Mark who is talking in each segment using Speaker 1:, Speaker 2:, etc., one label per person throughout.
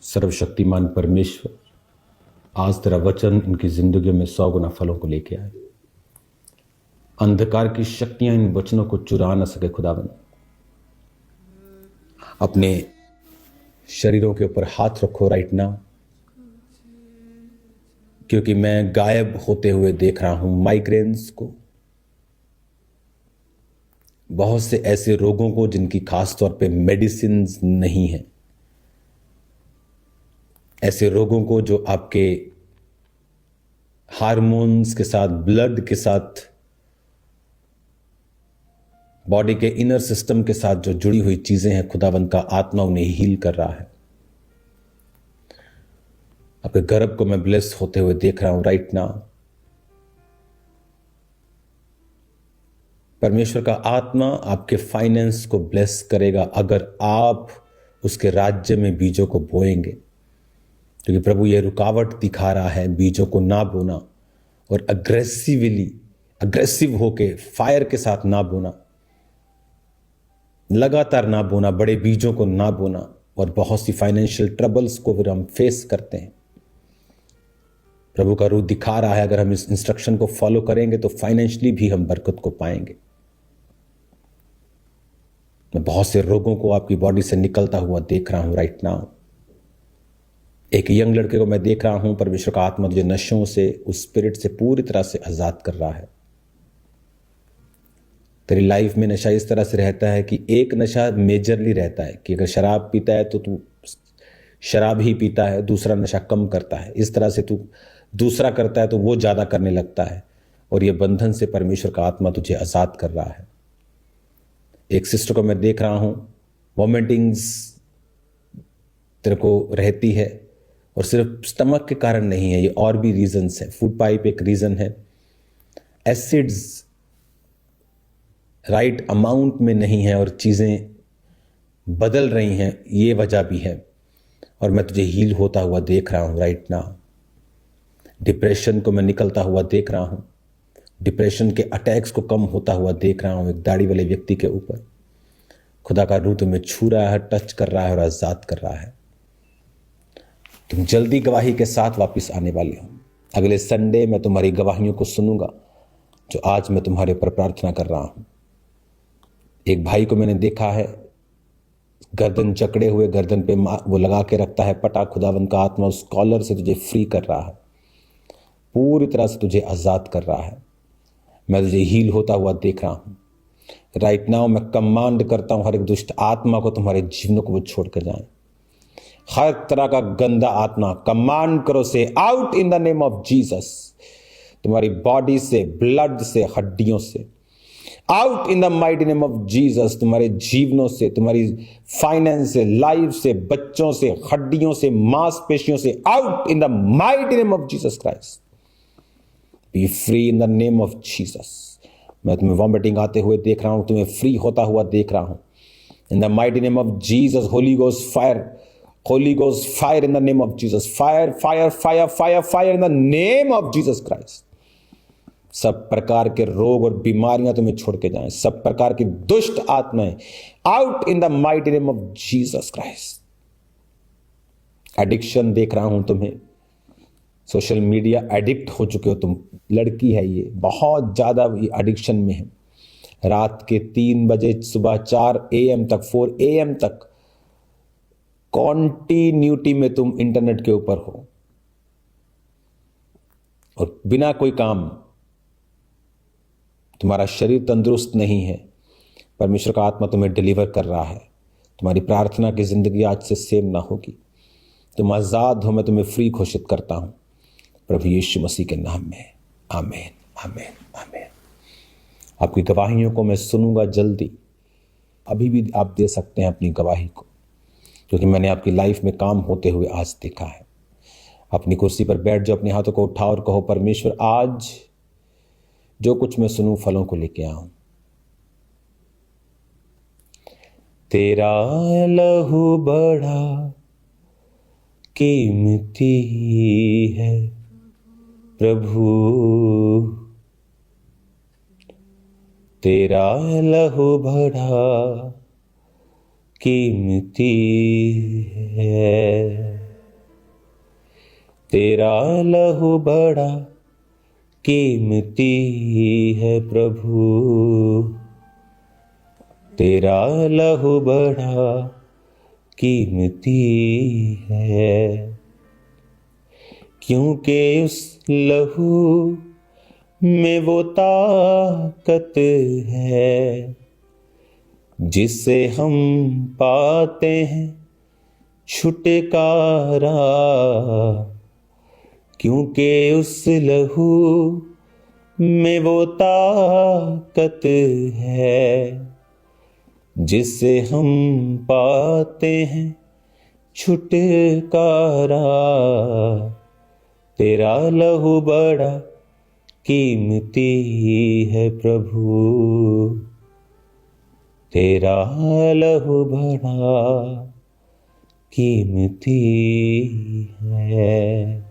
Speaker 1: सर्वशक्तिमान परमेश्वर आज तेरा वचन इनकी जिंदगी में 100 गुना फलों को लेके आए। अंधकार की शक्तियां इन वचनों को चुरा न सके खुदावन। अपने शरीरों के ऊपर हाथ रखो राइट नाउ, क्योंकि मैं गायब होते हुए देख रहा हूं माइग्रेन्स को, बहुत से ऐसे रोगों को जिनकी खास तौर पे मेडिसिन नहीं है, ऐसे रोगों को जो आपके हार्मोन्स के साथ, ब्लड के साथ, बॉडी के इनर सिस्टम के साथ जो जुड़ी हुई चीजें हैं, खुदावंद का आत्मा उन्हें हील कर रहा है। आपके गर्भ को मैं ब्लेस होते हुए देख रहा हूं राइट नाउ। परमेश्वर का आत्मा आपके फाइनेंस को ब्लेस करेगा अगर आप उसके राज्य में बीजों को बोएंगे, क्योंकि प्रभु ये रुकावट दिखा रहा है बीजों को ना बोना और अग्रेसिव होके फायर के साथ ना बोना, लगातार ना बोना, बड़े बीजों को ना बोना। और बहुत सी फाइनेंशियल ट्रबल्स को फिर हम फेस करते हैं। प्रभु का रूप दिखा रहा है अगर हम इस इंस्ट्रक्शन को फॉलो करेंगे तो फाइनेंशियली भी हम बरकत को पाएंगे। मैं बहुत से रोगों को आपकी बॉडी से निकलता हुआ देख रहा हूं राइट नाउ। एक यंग लड़के को मैं देख रहा हूं, परमेश्वर का आत्मा तुझे नशों से, उस स्पिरिट से पूरी तरह से आजाद कर रहा है। तेरी लाइफ में नशा इस तरह से रहता है कि एक नशा मेजरली रहता है कि अगर शराब पीता है तो तू शराब ही पीता है, दूसरा नशा कम करता है। इस तरह से तू दूसरा करता है तो वो ज्यादा करने लगता है, और ये बंधन से परमेश्वर का आत्मा तुझे आजाद कर रहा है। एक सिस्टर को मैं देख रहा हूं, वॉमिटिंग्स तेरे को रहती है, और सिर्फ स्टमक के कारण नहीं है, ये और भी रीजंस है। फूड पाइप एक रीजन है, एसिड्स राइट अमाउंट में नहीं है और चीजें बदल रही हैं, ये वजह भी है। और मैं तुझे हील होता हुआ देख रहा हूं राइट नाउ। डिप्रेशन को मैं निकलता हुआ देख रहा हूं, डिप्रेशन के अटैक्स को कम होता हुआ देख रहा हूं। एक दाढ़ी वाले व्यक्ति के ऊपर खुदा का रूह तुम्हें छू रहा है, टच कर रहा है और आजाद कर रहा है। तुम जल्दी गवाही के साथ वापस आने वाले हो। अगले संडे मैं तुम्हारी गवाहियों को सुनूंगा जो आज मैं तुम्हारे ऊपर प्रार्थना कर रहा हूं। एक भाई को मैंने देखा है, गर्दन जकड़े हुए, गर्दन पे वो लगा के रखता है पटा। खुदावंद का आत्मा उस कॉलर से तुझे फ्री कर रहा है, पूरी तरह से तुझे आजाद कर रहा है। मैं तुझे हील होता हुआ देख रहा हूं राइट नाउ। मैं कमांड करता हूं हर एक दुष्ट आत्मा को, तुम्हारे जीवनों को वो छोड़ कर जाए। हर तरह का गंदा आत्मा कमांड करो से out in the name of Jesus. तुम्हारी बॉडी से, ब्लड से, हड्डियों से out in the mighty name of Jesus. तुम्हारे जीवनों से, तुम्हारी फाइनेंस से, लाइफ से, बच्चों से, हड्डियों से, मांसपेशियों से out in the mighty name of Jesus Christ. B free in the name of Jesus. मैं तुम्हें वॉमिटिंग आते हुए देख रहा हूं, तुम्हें फ्री होता हुआ देख रहा हूं in the mighty name of Jesus. Holi ghost fire, Holy Ghost fire in the name of Jesus. Fire, fire, fire, fire, fire in the name of Jesus Christ. सब प्रकार के रोग और बीमारियां तुम्हें छोड़ के जाएं। सब प्रकार की दुष्ट आत्माएं out in the mighty name of Jesus Christ. Addiction देख रहा हूं तुम्हें, सोशल मीडिया एडिक्ट हो चुके हो तुम। लड़की है ये, बहुत ज्यादा एडिक्शन में है। रात के 3 बजे, सुबह 4 AM तक, 4 AM तक कॉन्टिन्यूटी में तुम इंटरनेट के ऊपर हो और बिना कोई काम। तुम्हारा शरीर तंदुरुस्त नहीं है, परमेश्वर का आत्मा तुम्हें डिलीवर कर रहा है। तुम्हारी प्रार्थना की जिंदगी आज से सेम ना होगी। तुम आजाद हो, मैं तुम्हें फ्री घोषित करता हूं प्रभु यीशु मसीह के नाम में। आमीन, आमीन, आमीन। आपकी गवाहियों को मैं सुनूंगा जल्दी। अभी भी आप दे सकते हैं अपनी गवाही को, क्योंकि मैंने आपकी लाइफ में काम होते हुए आज देखा है। अपनी कुर्सी पर बैठ जाओ, अपने हाथों को उठाओ और कहो, परमेश्वर आज जो कुछ मैं सुनूं फलों को लेके आऊं। तेरा लहू बड़ा कीमती है प्रभु, तेरा लहू बड़ा कीमती है। तेरा लहू बड़ा कीमती है प्रभु, तेरा लहू बड़ा कीमती है। क्योंकि उस लहू में वो ताकत है जिससे हम पाते हैं छुटकारा। क्योंकि उस लहू में वो ताकत है जिससे हम पाते हैं छुटकारा। तेरा लहू बड़ा कीमती है प्रभु, तेरा लहू बड़ा कीमती है।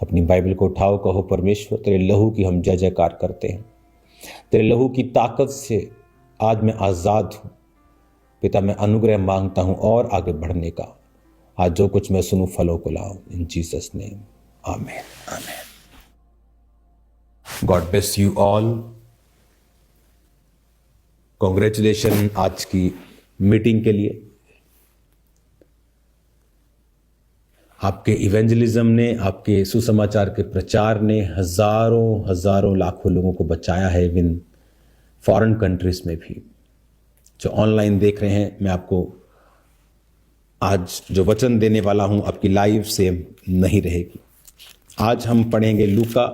Speaker 1: अपनी बाइबल को उठाओ, कहो परमेश्वर तेरे लहू की हम जय जयकार करते हैं। तेरे लहू की ताकत से आज मैं आजाद हूं। पिता मैं अनुग्रह मांगता हूं और आगे बढ़ने का। आज जो कुछ मैं सुनूं फलों को लाऊं, इन जीसस नेम, आमीन आमीन। God bless you all. Congratulation आज की मीटिंग के लिए। आपके इवेंजलिज्म ने, आपके सुसमाचार के प्रचार ने हजारों लाखों लोगों को बचाया है, इवन फॉरेन कंट्रीज में भी। जो ऑनलाइन देख रहे हैं, मैं आपको आज जो वचन देने वाला हूं आपकी लाइफ से नहीं रहेगी। आज हम पढ़ेंगे लूका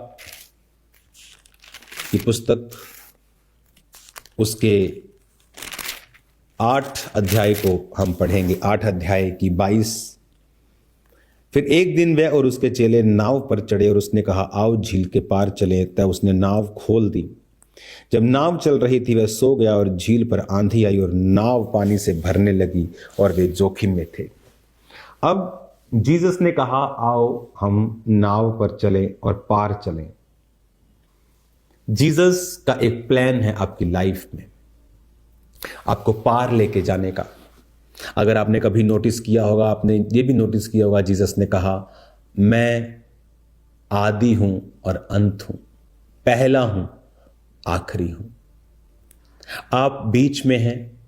Speaker 1: की पुस्तक, उसके 8 अध्याय को हम पढ़ेंगे। 8 अध्याय की 22। फिर एक दिन वह और उसके चेले नाव पर चढ़े और उसने कहा, आओ झील के पार चले। तब उसने नाव खोल दी। जब नाव चल रही थी वह सो गया और झील पर आंधी आई और नाव पानी से भरने लगी और वे जोखिम में थे। अब जीसस ने कहा, आओ हम नाव पर चलें और पार चलें। जीसस का एक प्लान है आपकी लाइफ में, आपको पार लेके जाने का। अगर आपने कभी नोटिस किया होगा, आपने ये भी नोटिस किया होगा, जीसस ने कहा, मैं आदि हूं और अंत हूं, पहला हूं आखिरी हूं। आप बीच में हैं।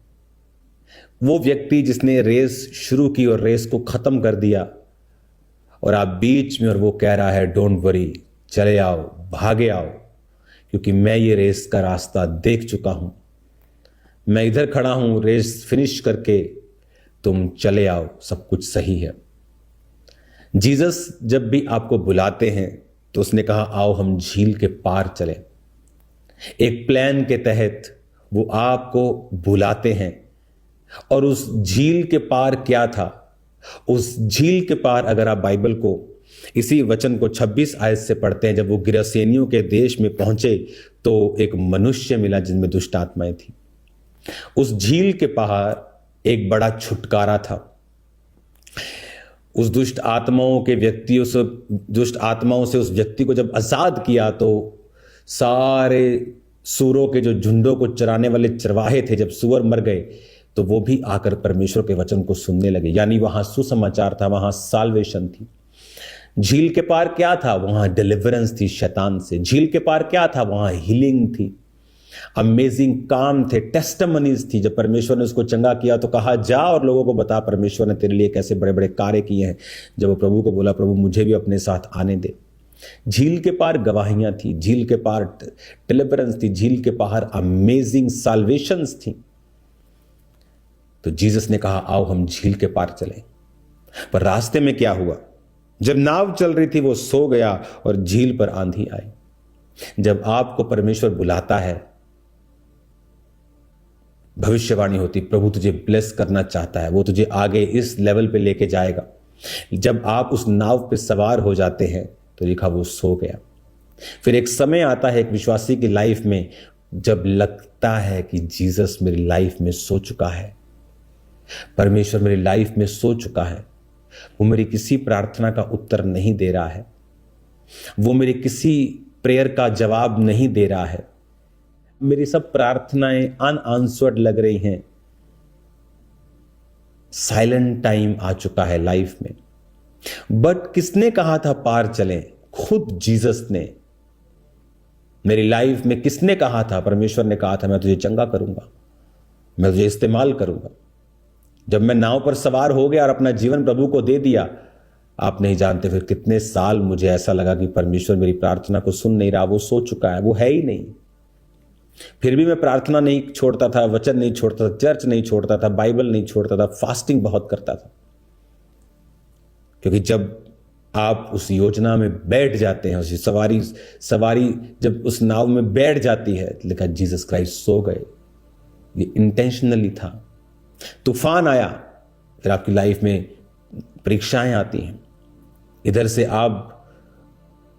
Speaker 1: वो व्यक्ति जिसने रेस शुरू की और रेस को खत्म कर दिया, और आप बीच में, और वो कह रहा है, डोंट वरी, चले आओ, भागे आओ, क्योंकि मैं ये रेस का रास्ता देख चुका हूं। मैं इधर खड़ा हूं, रेस फिनिश करके तुम चले आओ, सब कुछ सही है। जीसस जब भी आपको बुलाते हैं तो उसने कहा, आओ हम झील के पार चलें। एक प्लान के तहत वो आपको बुलाते हैं। और उस झील के पार क्या था? उस झील के पार, अगर आप बाइबल को इसी वचन को 26 आयत से पढ़ते हैं, जब वो गिरासेनियों के देश में पहुंचे तो एक मनुष्य मिला जिनमें दुष्ट आत्माएं थी। उस झील के पार एक बड़ा छुटकारा था। उस दुष्ट आत्माओं से उस व्यक्ति को जब आजाद किया तो सारे सूरों के जो झुंडों को चराने वाले चरवाहे थे, जब सूअर मर गए तो वो भी आकर परमेश्वर के वचन को सुनने लगे। यानी वहां सुसमाचार था, वहां साल्वेशन थी। झील के पार क्या था? वहां डिलीवरेंस थी शैतान से। झील के पार क्या था? वहां हीलिंग थी, अमेजिंग काम थे, टेस्टिमनीज थी। जब परमेश्वर ने उसको चंगा किया तो कहा, जा और लोगों को बता परमेश्वर ने तेरे लिए कैसे बड़े बड़े कार्य किए हैं। जब वो प्रभु को बोला, प्रभु मुझे भी अपने साथ आने दे। झील के पार गवाहियां थी, झील के पार डिलीवरेंस थी, झील के पार अमेजिंग साल्वेशंस थी। तो जीसस ने कहा, आओ हम झील के पार चलें। पर रास्ते में क्या हुआ? जब नाव चल रही थी वो सो गया और झील पर आंधी आई। जब आपको परमेश्वर बुलाता है, भविष्यवाणी होती, प्रभु तुझे ब्लेस करना चाहता है, वो तुझे आगे इस लेवल पे लेके जाएगा। जब आप उस नाव पे सवार हो जाते हैं तो लिखा वो सो गया। फिर एक समय आता है एक विश्वासी की लाइफ में जब लगता है कि जीसस मेरी लाइफ में सो चुका है, परमेश्वर मेरी लाइफ में सो चुका है। वो मेरी किसी प्रार्थना का उत्तर नहीं दे रहा है, वो मेरी किसी प्रेयर का जवाब नहीं दे रहा है, मेरी सब प्रार्थनाएं अनआंसर्ड लग रही हैं। साइलेंट टाइम आ चुका है लाइफ में। बट किसने कहा था पार चलें? खुद जीसस ने। मेरी लाइफ में किसने कहा था? परमेश्वर ने कहा था मैं तुझे चंगा करूंगा, मैं तुझे इस्तेमाल करूंगा। जब मैं नाव पर सवार हो गया और अपना जीवन प्रभु को दे दिया, आप नहीं जानते फिर कितने साल मुझे ऐसा लगा कि परमेश्वर मेरी प्रार्थना को सुन नहीं रहा, वो सो चुका है, वो है ही नहीं। फिर भी मैं प्रार्थना नहीं छोड़ता था, वचन नहीं छोड़ता था, चर्च नहीं छोड़ता था, बाइबल नहीं छोड़ता था, फास्टिंग बहुत करता था। क्योंकि जब आप उस योजना में बैठ जाते हैं, उस सवारी जब उस नाव में बैठ जाती है, लिखा जीसस क्राइस्ट सो गए, ये इंटेंशनली था। तूफान आया, फिर आपकी लाइफ में परीक्षाएं आती हैं, इधर से आप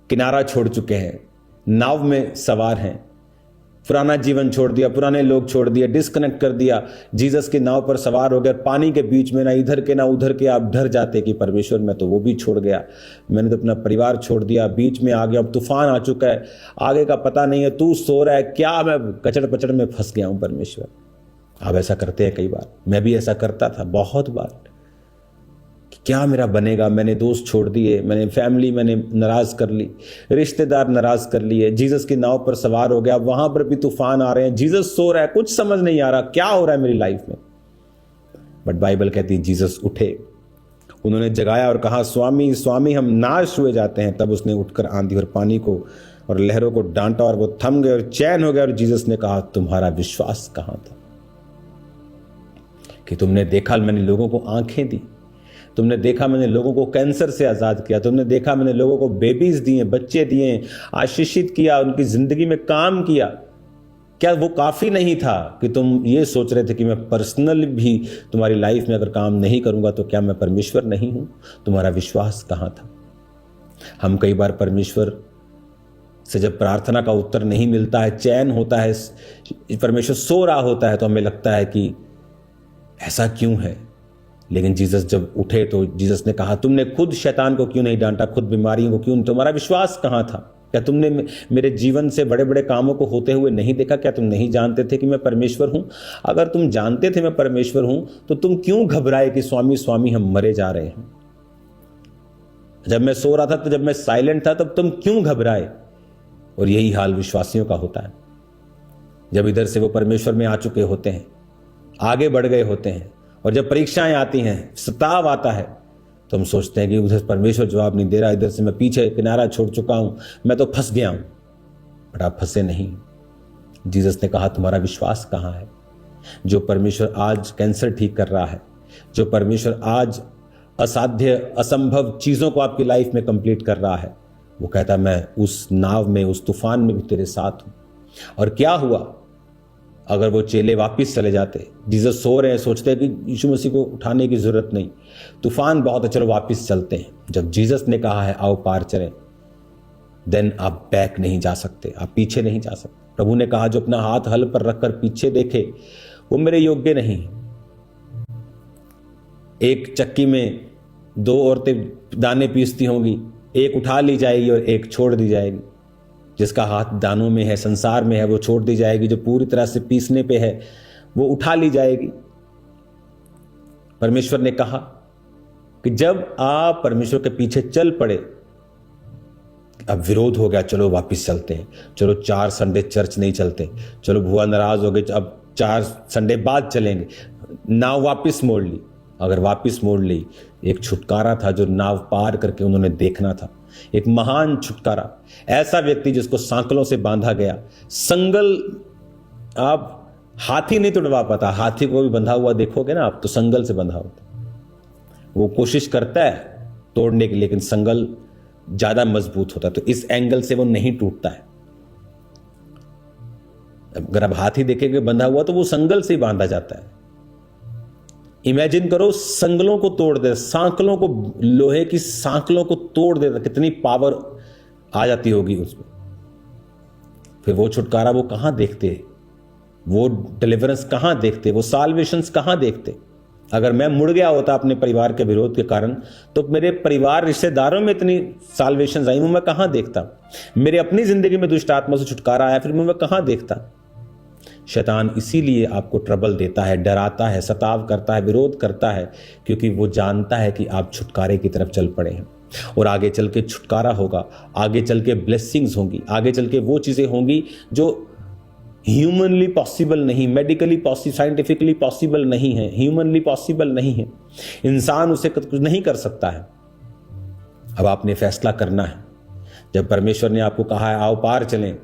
Speaker 1: किनारा छोड़ चुके हैं, नाव में सवार हैं, पुराना जीवन छोड़ दिया, पुराने लोग छोड़ दिया, डिस्कनेक्ट कर दिया, जीसस के नाव पर सवार हो गए, पानी के बीच में ना इधर के ना उधर के, आप डर जाते कि परमेश्वर मैं तो वो भी छोड़ गया, मैंने तो अपना परिवार छोड़ दिया, बीच में आ गया, अब तूफान आ चुका है, आगे का पता नहीं है, तू सो रहा है, क्या मैं कचड़ पचड़ में फंस गया हूं परमेश्वर। आप ऐसा करते हैं कई बार, मैं भी ऐसा करता था बहुत बार, क्या मेरा बनेगा, मैंने दोस्त छोड़ दिए, मैंने फैमिली मैंने नाराज कर ली, रिश्तेदार नाराज कर लिए, जीसस की नाव पर सवार हो गया, वहां पर भी तूफान आ रहे हैं, जीसस सो रहा है, कुछ समझ नहीं आ रहा क्या हो रहा है मेरी लाइफ में। बट बाइबल कहती है जीसस उठे, उन्होंने जगाया और कहा स्वामी स्वामी हम नाश हुए जाते हैं। तब उसने उठकर आंधी और पानी को और लहरों को डांटा और वो थम गए और चैन हो गया। और जीसस ने कहा तुम्हारा विश्वास कहां था कि तुमने देखा मैंने लोगों को आंखें दी, तुमने देखा मैंने लोगों को कैंसर से आजाद किया, तुमने देखा मैंने लोगों को बेबीज दिए, बच्चे दिए, आशीषित किया, उनकी जिंदगी में काम किया। क्या वो काफी नहीं था कि तुम ये सोच रहे थे कि मैं पर्सनल भी तुम्हारी लाइफ में अगर काम नहीं करूंगा तो क्या मैं परमेश्वर नहीं हूं? तुम्हारा विश्वास कहां था? हम कई बार परमेश्वर से जब प्रार्थना का उत्तर नहीं मिलता है, चैन होता है, परमेश्वर सो रहा होता है, तो हमें लगता है कि ऐसा क्यों है। लेकिन जीसस जब उठे तो जीसस ने कहा तुमने खुद शैतान को क्यों नहीं डांटा, खुद बीमारियों को क्यों, तुम्हारा विश्वास कहां था? क्या तुमने मेरे जीवन से बड़े बड़े कामों को होते हुए नहीं देखा? क्या तुम नहीं जानते थे कि मैं परमेश्वर हूं? अगर तुम जानते थे मैं परमेश्वर हूं तो तुम क्यों घबराए कि स्वामी स्वामी हम मरे जा रहे हैं? जब मैं सो रहा था, तो जब मैं साइलेंट था, तब तुम क्यों घबराए? और यही हाल विश्वासियों का होता है। जब इधर से वो परमेश्वर में आ चुके होते हैं, आगे बढ़ गए होते हैं, और जब परीक्षाएं आती हैं, सताव आता है, तो हम सोचते हैं कि उधर परमेश्वर जवाब नहीं दे रहा, इधर से मैं पीछे किनारा छोड़ चुका हूं, मैं तो फंस गया हूं। बट आप फंसे नहीं। जीसस ने कहा तुम्हारा विश्वास कहां है? जो परमेश्वर आज कैंसर ठीक कर रहा है, जो परमेश्वर आज असाध्य असंभव चीजों को आपकी लाइफ में कंप्लीट कर रहा है, वो कहता मैं उस नाव में, उस तूफान में भी तेरे साथ हूं। और क्या हुआ अगर वो चेले वापस चले जाते? जीसस सो रहे हैं, सोचते हैं कि यीशु मसीह को उठाने की जरूरत नहीं, तूफान बहुत है, चलो वापस चलते हैं। जब जीसस ने कहा है आओ पार चलें, देन आप बैक नहीं जा सकते, आप पीछे नहीं जा सकते। प्रभु ने कहा जो अपना हाथ हल पर रखकर पीछे देखे वो मेरे योग्य नहीं। एक चक्की में दो औरतें दाने पीसती होंगी, एक उठा ली जाएगी और एक छोड़ दी जाएगी। जिसका हाथ दानों में है, संसार में है, वो छोड़ दी जाएगी, जो पूरी तरह से पीसने पे है वो उठा ली जाएगी। परमेश्वर ने कहा कि जब आप परमेश्वर के पीछे चल पड़े, अब विरोध हो गया, चलो वापस चलते हैं, चलो 4 संडे चर्च नहीं चलते, चलो भुआ नाराज हो गए, अब 4 संडे बाद चलेंगे, नाव वापस मोड़ ली। अगर वापस मोड़ ली, एक छुटकारा था जो नाव पार करके उन्होंने देखना था, एक महान छुटकारा। ऐसा व्यक्ति जिसको सांकलों से बांधा गया, संगल आप हाथी नहीं तोड़वा पाता, हाथी को भी बंधा हुआ देखोगे ना आप, तो संगल से बंधा होता, वो कोशिश करता है तोड़ने की, लेकिन संगल ज्यादा मजबूत होता है, तो इस एंगल से वो नहीं टूटता है। अगर आप हाथी देखेंगे बंधा हुआ, तो वो संगल से ही बांधा जाता है। इमेजिन करो संगलों को तोड़ दे, सांकलों को, लोहे की सांकलों को तोड़ देता, कितनी पावर आ जाती होगी उसमें। फिर वो छुटकारा वो कहां देखते, वो डिलीवरेंस कहां देखते, वो साल्वेशंस कहां देखते? अगर मैं मुड़ गया होता अपने परिवार के विरोध के कारण, तो मेरे परिवार रिश्तेदारों में इतनी साल्वेशंस आई, वो मैं कहां देखता? मेरे अपनी जिंदगी में दुष्ट आत्मा से छुटकारा आया, फिर मैं कहां देखता? शैतान इसीलिए आपको ट्रबल देता है, डराता है, सताव करता है, विरोध करता है, क्योंकि वो जानता है कि आप छुटकारे की तरफ चल पड़े हैं और आगे चल के छुटकारा होगा, आगे चल के ब्लेसिंग्स होंगी, आगे चल के वो चीज़ें होंगी जो ह्यूमनली पॉसिबल नहीं, मेडिकली पॉसिबल, साइंटिफिकली पॉसिबल नहीं है, ह्यूमनली पॉसिबल नहीं है, इंसान उसे कुछ नहीं कर सकता है। अब आपने फैसला करना है। जब परमेश्वर ने आपको कहा है आओ पार चलें,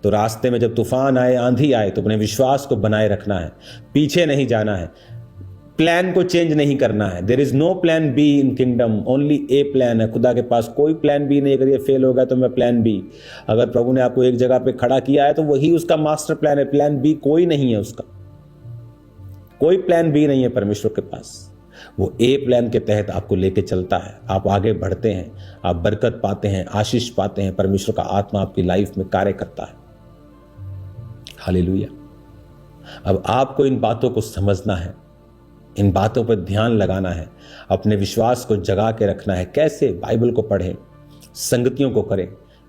Speaker 1: तो रास्ते में जब तूफान आए, आंधी आए, तो अपने विश्वास को बनाए रखना है, पीछे नहीं जाना है, प्लान को चेंज नहीं करना है। There is no plan B in kingdom, only a plan है। खुदा के पास कोई प्लान बी नहीं। अगर ये फेल होगा तो मैं प्लान बी, अगर प्रभु ने आपको एक जगह पे खड़ा किया है तो वही उसका मास्टर प्लान है, प्लान बी कोई नहीं है उसका, कोई प्लान बी नहीं है परमेश्वर के पास। वो ए प्लान के तहत आपको लेके चलता है, आप आगे बढ़ते हैं, आप बरकत पाते हैं, आशीष पाते हैं, परमेश्वर का आत्मा आपकी लाइफ में कार्य करता है। हालेलुया। अब आपको इन बातों को समझना है, इन बातों पर ध्यान लगाना है, अपने विश्वास को जगा के रखना है। कैसे? बाइबल को पढ़ें, संगतियों को करें,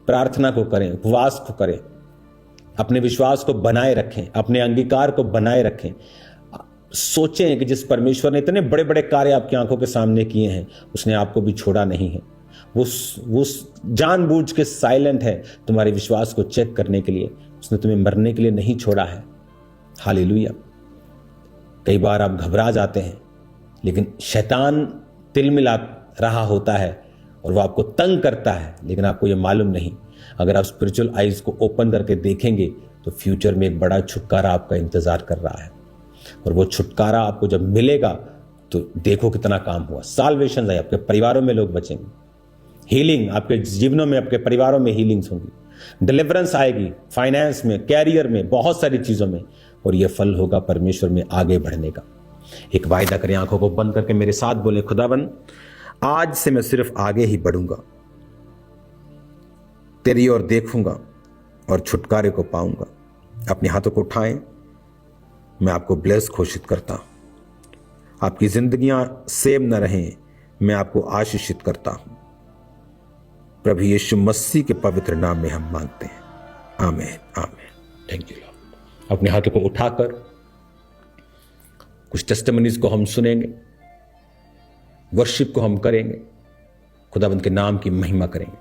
Speaker 1: प्रार्थना को करें, उपवास को करें, अपने विश्वास को बनाए रखें, अपने अंगीकार को बनाए रखें। सोचें कि जिस परमेश्वर ने इतने बड़े बड़े कार्य आपकी आंखों के सामने किए हैं, उसने आपको भी छोड़ा नहीं है। वो जानबूझ के साइलेंट है तुम्हारे विश्वास को चेक करने के लिए। उसने तुम्हें मरने के लिए नहीं छोड़ा है। हालेलुया। कई बार आप घबरा जाते हैं, लेकिन शैतान तिलमिला रहा होता है और वो आपको तंग करता है, लेकिन आपको ये मालूम नहीं। अगर आप स्पिरिचुअल आइज को ओपन करके देखेंगे तो फ्यूचर में एक बड़ा छुटकारा आपका इंतजार कर रहा है, और वो छुटकारा आपको जब मिलेगा तो देखो कितना काम हुआ। साल्वेशन है, आपके परिवारों में लोग बचेंगे, हीलिंग आपके जीवनों में, आपके परिवारों में हीलिंग्स होंगी, डिलीवरेंस आएगी, फाइनेंस में, कैरियर में, बहुत सारी चीजों में, और यह फल होगा परमेश्वर में आगे बढ़ने का। एक वायदा करें, आंखों को बंद करके मेरे साथ बोले, खुदावन आज से मैं सिर्फ आगे ही बढ़ूंगा, तेरी ओर देखूंगा और छुटकारे को पाऊंगा। अपने हाथों को उठाएं, मैं आपको ब्लेस घोषित करता हूं। आपकी जिंदगियां सेम न रहें, मैं आपको आशीषित करता हूं। प्रभु यीशु मसीह के पवित्र नाम में हम मांगते हैं, आमीन आमीन। Thank you Lord. अपने हाथों को उठाकर कुछ टेस्टिमनीज को हम सुनेंगे, वर्शिप को हम करेंगे, खुदावंद के नाम की महिमा करेंगे।